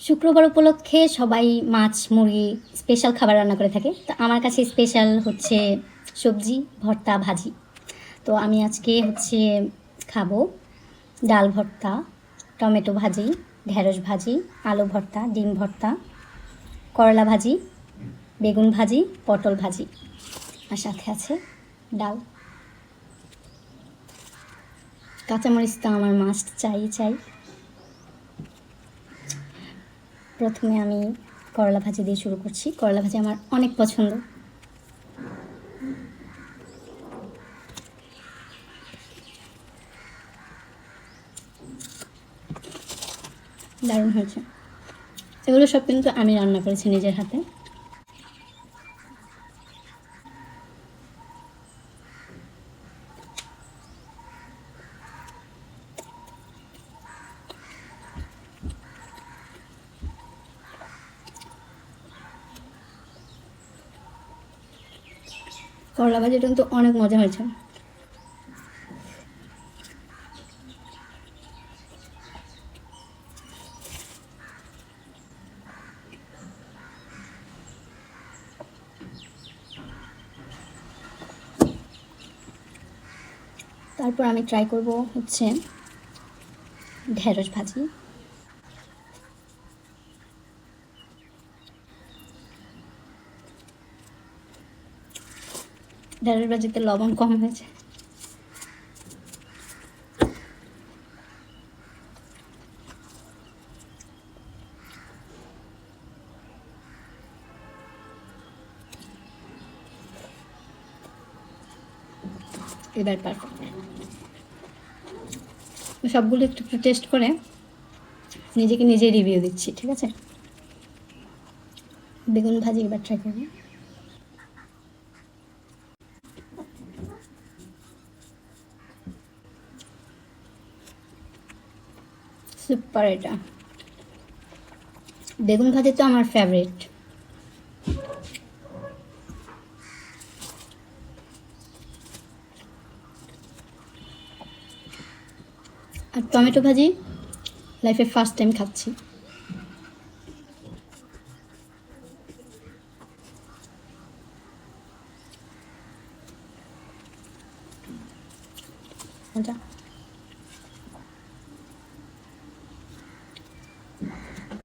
শুক্রবার উপলক্ষে সবাই মাছ মুরগি স্পেশাল খাবার রান্না করে থাকে। তো আমার কাছে স্পেশাল হচ্ছে সবজি ভর্তা ভাজি। তো আমি আজকে খাবো ডাল ভর্তা, টমেটো ভাজি, ঢেঁড়স ভাজি, আলু ভর্তা, ডিম ভর্তা, করলা ভাজি, বেগুন ভাজি, পটল ভাজি, আর সাথে আছে ডাল। কাঁচামরিচ তো আমার মাস্ট চাই। প্রথমে আমি করলা ভাজি দিয়ে শুরু করছি। করলা ভাজি আমার অনেক পছন্দ। দারুণ হয়েছে। এগুলো সব কিন্তু আমি রান্না করেছি নিজের হাতে। করলা ভাজিটা কিন্তু অনেক মজা হয়েছে। তারপর আমি ট্রাই করব ঢেঁড়স ভাজি। ঢেঁড়স ভাজিতে লবণ কম হয়েছে। এবার পারফেক্ট। সবগুলো একটু একটু টেস্ট করে নিজেকে নিজে রিভিউ দিচ্ছি, ঠিক আছে? বেগুন ভাজি এবার ট্রাই করবো। সুপার এটা। বেগুন ভাজি তো আমার ফেভারিট। আর টমেটো ভাজি লাইফে ফার্স্ট টাইম খাচ্ছি। মজা।